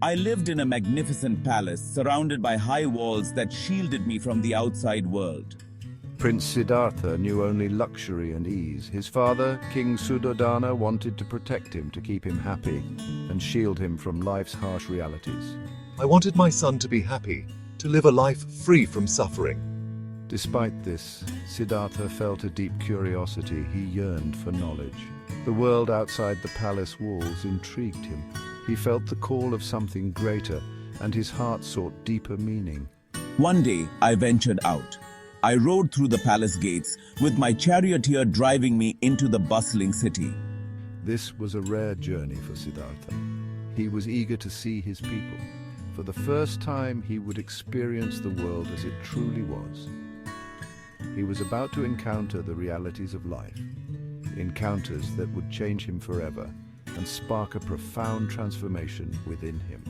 I lived in a magnificent palace surrounded by high walls that shielded me from the outside world. Prince Siddhartha knew only luxury and ease. His father, King Suddhodana, wanted to protect him, to keep him happy and shield him from life's harsh realities. I wanted my son to be happy, to live a life free from suffering. Despite this, Siddhartha felt a deep curiosity. He yearned for knowledge. The world outside the palace walls intrigued him. He felt the call of something greater, and his heart sought deeper meaning. One day, I ventured out. I rode through the palace gates, with my charioteer driving me into the bustling city. This was a rare journey for Siddhartha. He was eager to see his people. For the first time, he would experience the world as it truly was. He was about to encounter the realities of life, encounters that would change him forever and spark a profound transformation within him.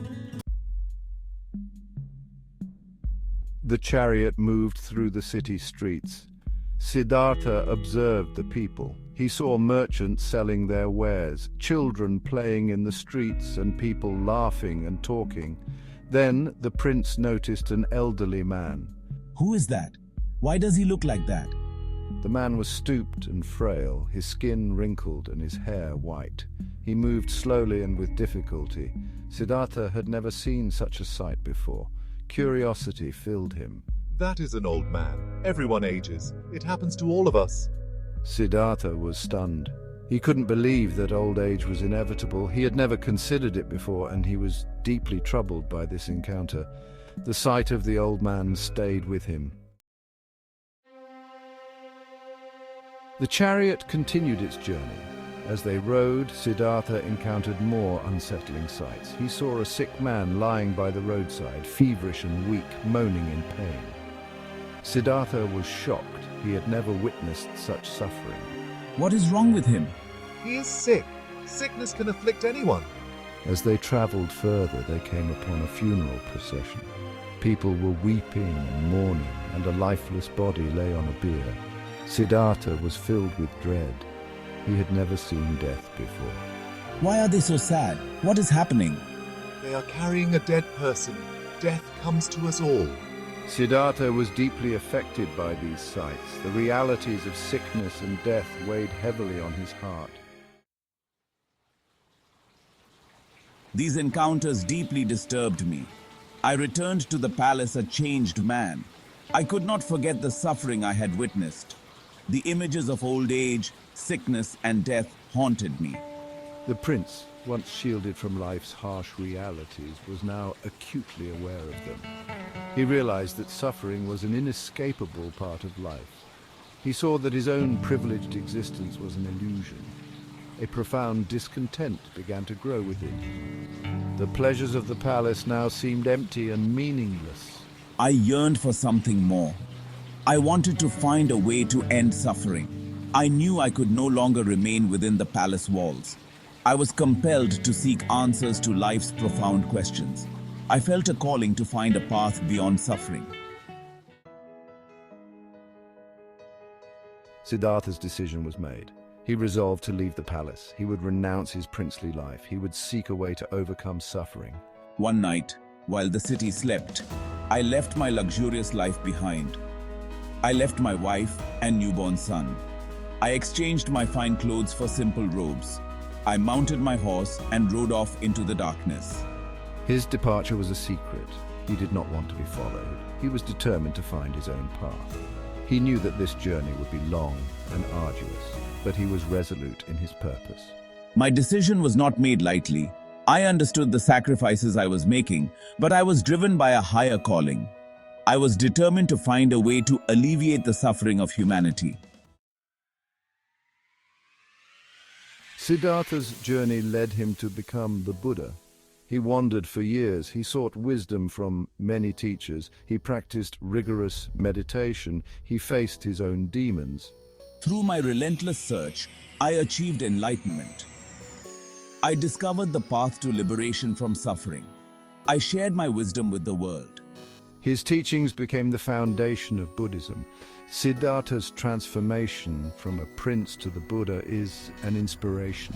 The chariot moved through the city streets. Siddhartha observed the people. He saw merchants selling their wares, children playing in the streets, and people laughing and talking. Then the prince noticed an elderly man. Who is that? Why does he look like that? The man was stooped and frail, his skin wrinkled and his hair white. He moved slowly and with difficulty. Siddhartha had never seen such a sight before. Curiosity filled him. That is an old man. Everyone ages. It happens to all of us. Siddhartha was stunned. He couldn't believe that old age was inevitable. He had never considered it before, and he was deeply troubled by this encounter. The sight of the old man stayed with him. The chariot continued its journey. As they rode, Siddhartha encountered more unsettling sights. He saw a sick man lying by the roadside, feverish and weak, moaning in pain. Siddhartha was shocked. He had never witnessed such suffering. What is wrong with him? He is sick. Sickness can afflict anyone. As they traveled further, they came upon a funeral procession. People were weeping and mourning, and a lifeless body lay on a bier. Siddhartha was filled with dread. He had never seen death before. Why are they so sad? What is happening? They are carrying a dead person. Death comes to us all. Siddhartha was deeply affected by these sights. The realities of sickness and death weighed heavily on his heart. These encounters deeply disturbed me. I returned to the palace a changed man. I could not forget the suffering I had witnessed. The images of old age, sickness, and death haunted me. The prince, once shielded from life's harsh realities, was now acutely aware of them. He realized that suffering was an inescapable part of life. He saw that his own privileged existence was an illusion. A profound discontent began to grow within him. The pleasures of the palace now seemed empty and meaningless. I yearned for something more. I wanted to find a way to end suffering. I knew I could no longer remain within the palace walls. I was compelled to seek answers to life's profound questions. I felt a calling to find a path beyond suffering. Siddhartha's decision was made. He resolved to leave the palace. He would renounce his princely life. He would seek a way to overcome suffering. One night, while the city slept, I left my luxurious life behind. I left my wife and newborn son. I exchanged my fine clothes for simple robes. I mounted my horse and rode off into the darkness. His departure was a secret. He did not want to be followed. He was determined to find his own path. He knew that this journey would be long and arduous, but he was resolute in his purpose. My decision was not made lightly. I understood the sacrifices I was making, but I was driven by a higher calling. I was determined to find a way to alleviate the suffering of humanity. Siddhartha's journey led him to become the Buddha. He wandered for years. He sought wisdom from many teachers. He practiced rigorous meditation. He faced his own demons. Through my relentless search, I achieved enlightenment. I discovered the path to liberation from suffering. I shared my wisdom with the world. His teachings became the foundation of Buddhism. Siddhartha's transformation from a prince to the Buddha is an inspiration.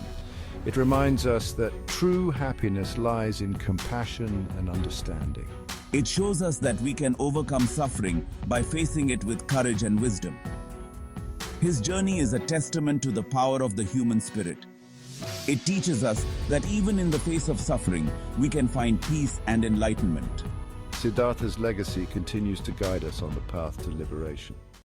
It reminds us that true happiness lies in compassion and understanding. It shows us that we can overcome suffering by facing it with courage and wisdom. His journey is a testament to the power of the human spirit. It teaches us that even in the face of suffering, we can find peace and enlightenment. Siddhartha's legacy continues to guide us on the path to liberation.